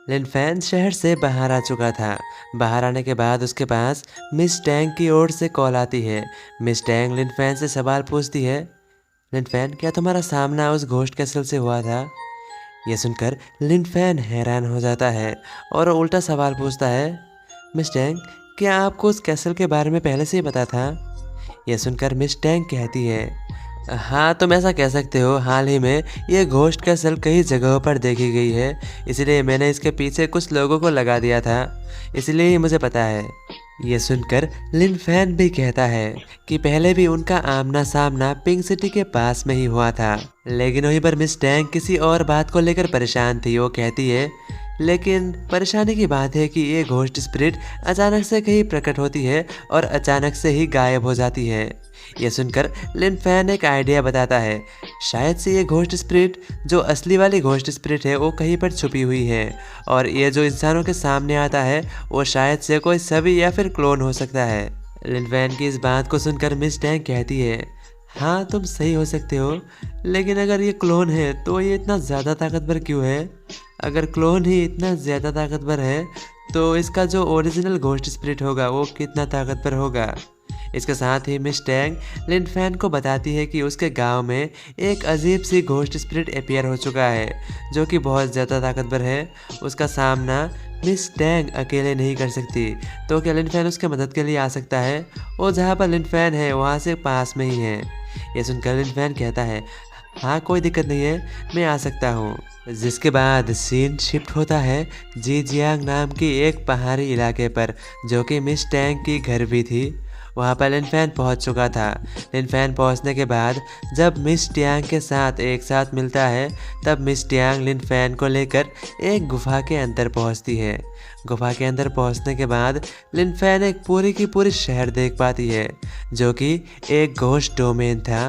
लिनफेन शहर से बाहर आ चुका था। बाहर आने के बाद उसके पास मिस टैंग की ओर से कॉल आती है। मिस टैंग लिनफेन से सवाल पूछती है, लिनफेन क्या तुम्हारा सामना उस घोस्ट कैसल से हुआ था? यह सुनकर लिनफेन हैरान हो जाता है और उल्टा सवाल पूछता है, मिस टैंग क्या आपको उस कैसल के बारे में पहले से ही पता था? यह सुनकर मिस टैंग कहती है, हाँ तुम ऐसा कह सकते हो। हाल ही में ये घोस्ट कैसल कई जगहों पर देखी गई है, इसलिए मैंने इसके पीछे कुछ लोगों को लगा दिया था, इसलिए ही मुझे पता है। ये सुनकर लिनफेन भी कहता है कि पहले भी उनका आमना सामना पिंक सिटी के पास में ही हुआ था। लेकिन वहीं पर मिस टैंग किसी और बात को लेकर परेशान थी। वो कहती है, लेकिन परेशानी की बात है कि ये घोस्ट स्पिरिट अचानक से कहीं प्रकट होती है और अचानक से ही गायब हो जाती है। यह सुनकर लिनफेन एक आइडिया बताता है, शायद से ये घोस्ट स्पिरिट जो असली वाली घोस्ट स्पिरिट है वो कहीं पर छुपी हुई है और ये जो इंसानों के सामने आता है वो शायद से कोई सभी या फिर क्लोन हो सकता है। लिनफेन की इस बात को सुनकर मिस टैंग कहती है, हाँ तुम सही हो सकते हो, लेकिन अगर ये क्लोन है तो ये इतना ज़्यादा ताकतवर क्यों है? अगर क्लोन ही इतना ज़्यादा ताकतवर है तो इसका जो ओरिजिनल घोस्ट स्पिरिट होगा वो कितना ताकतवर होगा? इसके साथ ही मिस टैंग लिनफेन को बताती है कि उसके गांव में एक अजीब सी घोस्ट स्पिरिट अपीयर हो चुका है जो कि बहुत ज़्यादा ताकतवर है। उसका सामना मिस टैंग अकेले नहीं कर सकती, तो क्या लिनफेन उसके मदद के लिए आ सकता है? वो जहाँ पर लिनफेन है वहाँ से पास में ही है। ये सुनकर लिनफेन कहता है, हाँ कोई दिक्कत नहीं है, मैं आ सकता हूँ। जिसके बाद सीन शिफ्ट होता है जीजियांग नाम की एक पहाड़ी इलाके पर, जो कि मिस टैंग की घर भी थी। वहाँ पर लिनफेन पहुँच चुका था। लिनफेन पहुँचने के बाद जब मिस टैंग के साथ एक साथ मिलता है तब मिस टैंग लिनफेन को लेकर एक गुफा के अंदर पहुँचती है। गुफा के अंदर पहुँचने के बाद लिनफेन एक पूरी की पूरी शहर देख पाती है जो कि एक घोस्ट डोमेन था।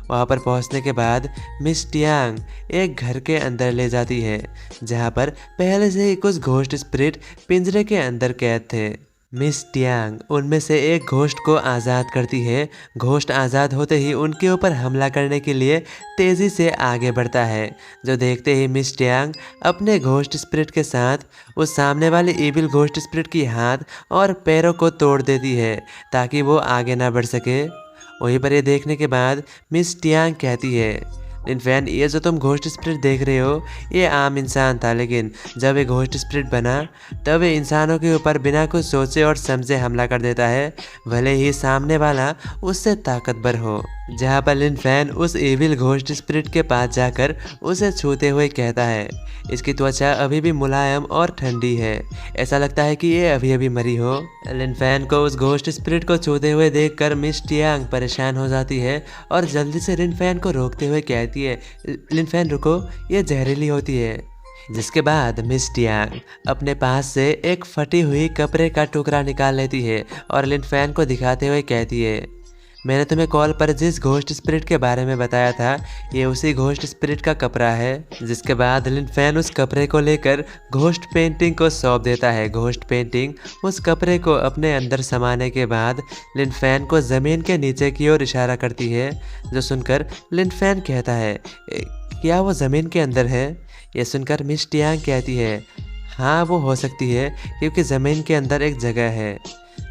वहाँ पर पहुँचने के बाद मिस टैंग एक घर के अंदर ले जाती है जहाँ पर पहले से ही कुछ घोस्ट स्पिरिट पिंजरे के अंदर कैद थे। मिस टैंग उनमें से एक घोस्ट को आज़ाद करती है। घोस्ट आज़ाद होते ही उनके ऊपर हमला करने के लिए तेज़ी से आगे बढ़ता है, जो देखते ही मिस टैंग अपने घोस्ट स्पिरिट के साथ उस सामने वाले इविल घोस्ट स्पिरिट की हाथ और पैरों को तोड़ देती है ताकि वो आगे ना बढ़ सके। वहीं पर ये देखने के बाद मिस टैंग कहती है, लिनफेन ये जो तुम घोस्ट स्पिरिट देख रहे हो ये आम इंसान था, लेकिन जब ये घोस्ट स्पिरिट बना तब ये इंसानों के ऊपर बिना कुछ सोचे और समझे हमला कर देता है, भले ही सामने वाला उससे ताकतवर हो। जहाँ पर लिनफेन उस एविल घोस्ट स्पिरिट के पास जाकर उसे छूते हुए कहता है, इसकी त्वचा अभी भी मुलायम और ठंडी है, ऐसा लगता है कि ये अभी अभी मरी हो। लिनफेन को उस घोस्ट स्पिरिट को छूते हुए देखकर मिस टैंग परेशान हो जाती है और जल्दी से लिनफेन को रोकते हुए कहती है, लिनफेन रुको, ये जहरीली होती है। जिसके बाद मिस टैंग अपने पास से एक फटी हुई कपड़े का टुकड़ा निकाल लेती है और लिनफेन को दिखाते हुए कहती है, मैंने तुम्हें कॉल पर जिस घोस्ट स्पिरिट के बारे में बताया था ये उसी घोस्ट स्पिरिट का कपड़ा है। जिसके बाद लिनफेन उस कपड़े को लेकर घोस्ट पेंटिंग को सौंप देता है। घोस्ट पेंटिंग उस कपड़े को अपने अंदर समाने के बाद लिनफेन को ज़मीन के नीचे की ओर इशारा करती है, जो सुनकर लिनफेन कहता है, क्या वो ज़मीन के अंदर है? ये सुनकर मिस टैंग कहती है, हाँ वो हो सकती है क्योंकि ज़मीन के अंदर एक जगह है।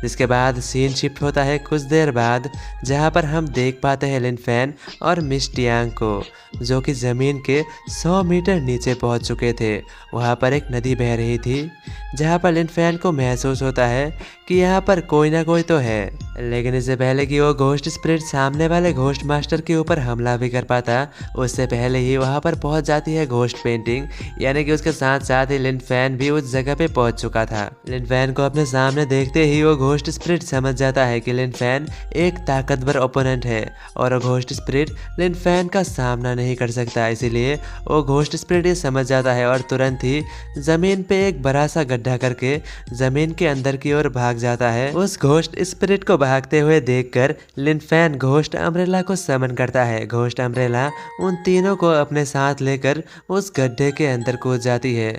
जिसके बाद सीन शिफ्ट होता है कुछ देर बाद, जहाँ पर हम देख पाते हैं लिनफेन और मिस टैंग को, जो कि ज़मीन के 100 मीटर नीचे पहुँच चुके थे। वहाँ पर एक नदी बह रही थी जहाँ पर लिनफेन को महसूस होता है कि यहाँ पर कोई ना कोई तो है, लेकिन इससे पहले कि वो घोस्ट स्पिरिट सामने वाले घोस्ट मास्टर के ऊपर हमला भी कर पाता उससे पहले ही वहाँ पर पहुँच जाती है घोस्ट पेंटिंग, यानी कि उसके साथ साथ ही लिनफेन भी उस जगह पे पहुँच चुका था। लिनफेन को अपने सामने देखते ही वो घोस्ट स्पिरिट समझ जाता है कि लिनफेन एक ताकतवर ओपोनेंट है और वो घोस्ट स्पिरिट लिनफेन का सामना नहीं कर सकता, इसीलिए वो घोस्ट स्पिरिट ये समझ जाता है और तुरंत ही ज़मीन पे एक बड़ा सा गड्ढा करके ज़मीन के अंदर की ओर भाग जाता है। उस घोस्ट स्पिरिट को भागते हुए देखकर लिनफेन घोस्ट अम्ब्रेला को समन करता है। घोस्ट अम्ब्रेला उन तीनों को अपने साथ लेकर उस गड्ढे के अंदर कूद जाती है।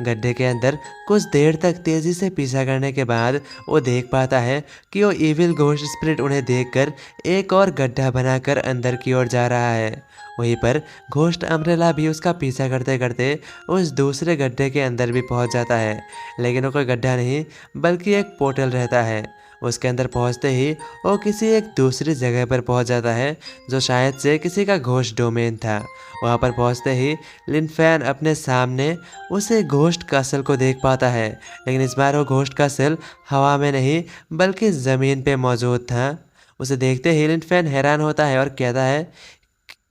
गड्ढे के अंदर कुछ देर तक तेजी से पीछा करने के बाद वो देख पाता है कि वो इविल घोस्ट स्पिरिट उन्हें देखकर एक और गड्ढा बनाकर अंदर की ओर जा रहा है। वहीं पर घोस्ट अम्ब्रेला भी उसका पीछा करते करते उस दूसरे गड्ढे के अंदर भी पहुंच जाता है, लेकिन वो कोई गड्ढा नहीं बल्कि एक पोर्टल रहता है। उसके अंदर पहुंचते ही वो किसी एक दूसरी जगह पर पहुंच जाता है जो शायद से किसी का घोस्ट डोमेन था। वहां पर पहुंचते ही लिन फैन अपने सामने उसे घोस्ट कासल को देख पाता है, लेकिन इस बार वो घोस्ट कासल हवा में नहीं बल्कि ज़मीन पे मौजूद था। उसे देखते ही लिन फैन हैरान होता है और कहता है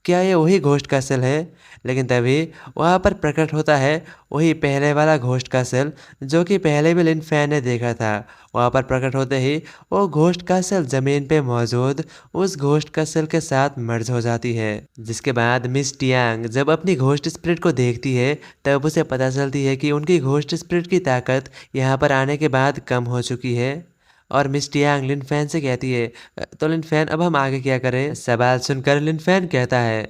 क्या ये वही घोस्ट कासल है। लेकिन तभी वहाँ पर प्रकट होता है वही पहले वाला घोस्ट कासल जो कि पहले भी लिन फैन ने देखा था। वहाँ पर प्रकट होते ही वो घोस्ट कासल ज़मीन पे मौजूद उस घोस्ट कासल के साथ मर्ज हो जाती है। जिसके बाद मिस टियांग जब अपनी घोस्ट स्पिरिट को देखती है तब उसे पता चलती है कि उनकी घोस्ट स्पिरिट की ताकत यहाँ पर आने के बाद कम हो चुकी है। और मिस टियांग लिन फैन से कहती है तो लिन फैन अब हम आगे क्या करें। सवाल सुनकर लिन फैन कहता है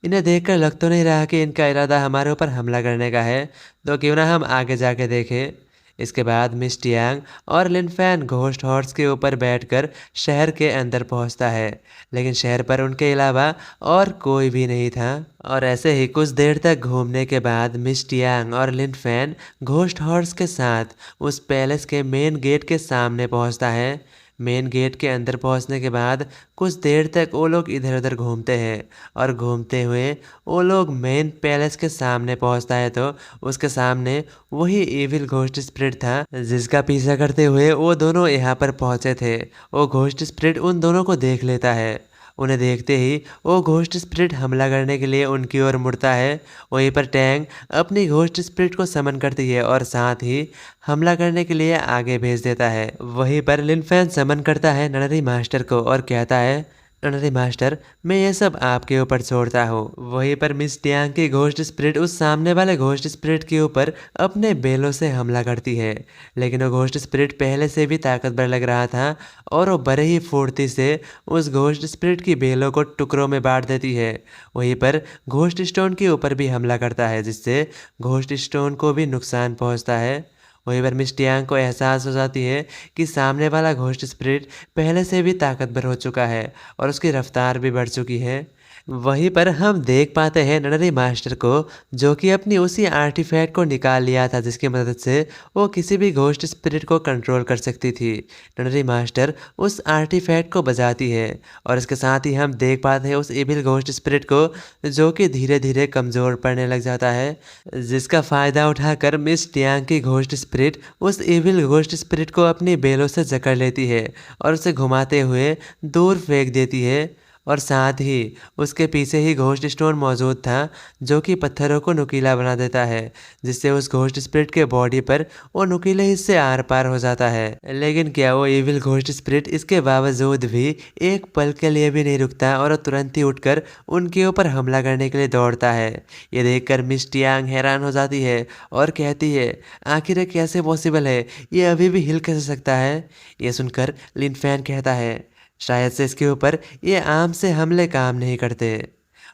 इन्हें देखकर लग तो नहीं रहा कि इनका इरादा हमारे ऊपर हमला करने का है, तो क्यों ना हम आगे जाके देखें। इसके बाद मिस टियांग और लिन फैन घोस्ट हॉर्स के ऊपर बैठकर शहर के अंदर पहुंचता है, लेकिन शहर पर उनके अलावा और कोई भी नहीं था। और ऐसे ही कुछ देर तक घूमने के बाद मिस टियांग और लिन फैन घोस्ट हॉर्स के साथ उस पैलेस के मेन गेट के सामने पहुंचता है। मेन गेट के अंदर पहुंचने के बाद कुछ देर तक वो लोग इधर उधर घूमते हैं और घूमते हुए वो लोग मेन पैलेस के सामने पहुंचता है तो उसके सामने वही इविल घोस्ट स्पिरिट था जिसका पीछा करते हुए वो दोनों यहाँ पर पहुंचे थे। वो घोस्ट स्पिरिट उन दोनों को देख लेता है। उन्हें देखते ही वो घोस्ट स्पिरिट हमला करने के लिए उनकी ओर मुड़ता है। वहीं पर टैंग अपनी घोस्ट स्पिरिट को समन करती है और साथ ही हमला करने के लिए आगे भेज देता है। वहीं पर लिन फैन समन करता है ननरी मास्टर को और कहता है ननरी मास्टर मैं ये सब आपके ऊपर छोड़ता हूँ। वहीं पर मिस टियांग की घोस्ट स्पिरिट उस सामने वाले घोस्ट स्पिरिट के ऊपर अपने बेलों से हमला करती है, लेकिन वो घोस्ट स्पिरिट पहले से भी ताकतवर लग रहा था और वो बड़े ही फुर्ती से उस घोस्ट स्पिरिट की बेलों को टुकड़ों में बांट देती है। वहीं पर घोस्ट स्टोन के ऊपर भी हमला करता है जिससे घोस्ट स्टोन को भी नुकसान पहुंचता है। वहीं पर मिस टियांग को एहसास हो जाती है कि सामने वाला घोस्ट स्पिरिट पहले से भी ताकतवर हो चुका है और उसकी रफ्तार भी बढ़ चुकी है। वहीं पर हम देख पाते हैं ननरी मास्टर को जो कि अपनी उसी आर्टिफैक्ट को निकाल लिया था जिसकी मदद से वो किसी भी घोस्ट स्पिरिट को कंट्रोल कर सकती थी। ननरी मास्टर उस आर्टिफैक्ट को बजाती है और इसके साथ ही हम देख पाते हैं उस इविल घोस्ट स्पिरिट को जो कि धीरे धीरे कमज़ोर पड़ने लग जाता है, जिसका फ़ायदा उठाकर मिस टियांग की घोस्ट स्पिरिट उस इविल घोस्ट स्पिरिट को अपनी बेलों से जकड़ लेती है और उसे घुमाते हुए दूर फेंक देती है। और साथ ही उसके पीछे ही घोस्ट स्टोन मौजूद था जो कि पत्थरों को नुकीला बना देता है जिससे उस घोस्ट स्पिरिट के बॉडी पर वो नुकीले हिस्से आर पार हो जाता है। लेकिन क्या वो इविल घोस्ट स्पिरिट इसके बावजूद भी एक पल के लिए भी नहीं रुकता और वो तुरंत ही उठकर उनके ऊपर हमला करने के लिए दौड़ता है। ये देखकर मिस टियांग हैरान हो जाती है और कहती है आखिर ये कैसे पॉसिबल है, ये अभी भी हिल कैसे सकता है। ये सुनकर लिन फैन कहता है शायद से इसके ऊपर ये आम से हमले काम नहीं करते।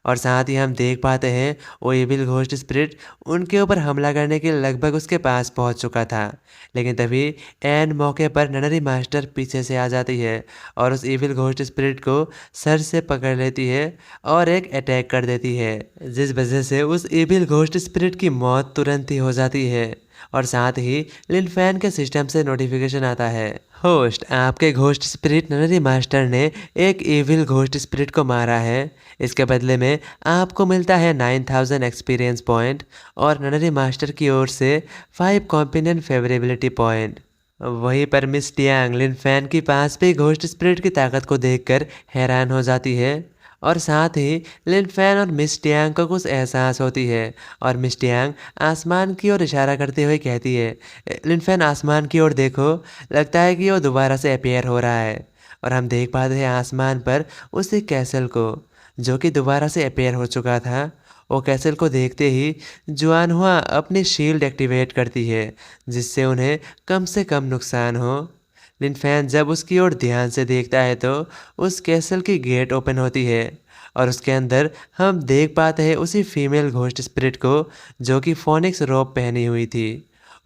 और साथ ही हम देख पाते हैं वो इविल घोस्ट स्पिरिट उनके ऊपर हमला करने के लगभग उसके पास पहुंच चुका था, लेकिन तभी एन मौके पर ननरी मास्टर पीछे से आ जाती है और उस इविल घोस्ट स्पिरिट को सर से पकड़ लेती है और एक अटैक कर देती है जिस वजह से उस इविल घोस्ट स्पिरिट की मौत तुरंत ही हो जाती है। और साथ ही लिन फैन के सिस्टम से नोटिफिकेशन आता है होस्ट आपके घोस्ट स्पिरिट ननरी मास्टर ने एक इविल घोस्ट स्पिरिट को मारा है, इसके बदले में आपको मिलता है 9000 एक्सपीरियंस पॉइंट और ननरी मास्टर की ओर से 5 कॉम्पिनियन फेवरेबिलिटी पॉइंट। वहीं पर मिस टियांग लिन फैन के पास भी घोस्ट स्पिरिट की ताकत को देखकर हैरान हो जाती है और साथ ही लिन फैन और मिस टियांग को कुछ एहसास होती है और मिस टियांग आसमान की ओर इशारा करते हुए कहती है लिन फैन आसमान की ओर देखो, लगता है कि वो दोबारा से अपीयर हो रहा है। और हम देख पाते हैं आसमान पर उसी कैसल को जो कि दोबारा से अपीयर हो चुका था। वो कैसल को देखते ही जुआनहुआ अपनी शील्ड एक्टिवेट करती है जिससे उन्हें कम से कम नुकसान हो। लिन फैन जब उसकी ओर ध्यान से देखता है तो उस कैसल की गेट ओपन होती है और उसके अंदर हम देख पाते हैं उसी फीमेल घोस्ट स्पिरिट को जो कि फोनिक्स रोब पहनी हुई थी।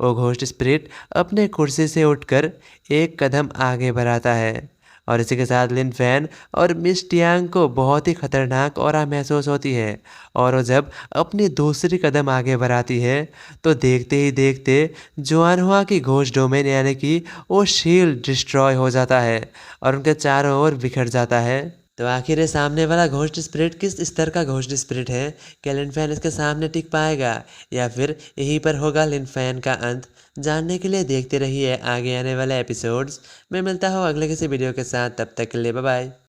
वो घोस्ट स्पिरिट अपने कुर्सी से उठकर एक कदम आगे बढ़ाता है और इसी के साथ लिन फैन और मिस टियांग को बहुत ही खतरनाक ऑरा महसूस होती है और वो जब अपनी दूसरी कदम आगे बढ़ाती है तो देखते ही देखते जुआनहुआ की घोस्ट डोमेन यानी कि वो शील्ड डिस्ट्रॉय हो जाता है और उनके चारों ओर बिखर जाता है। तो आखिर ये सामने वाला घोस्ट स्पिरिट किस स्तर का घोस्ट स्पिरिट है? क्या लिन फैन इसके सामने टिक पाएगा या फिर यहीं पर होगा लिन फैन का अंत? जानने के लिए देखते रहिए आगे आने वाले एपिसोड्स में। मिलता हूँ अगले किसी वीडियो के साथ, तब तक के लिए बाय बाय।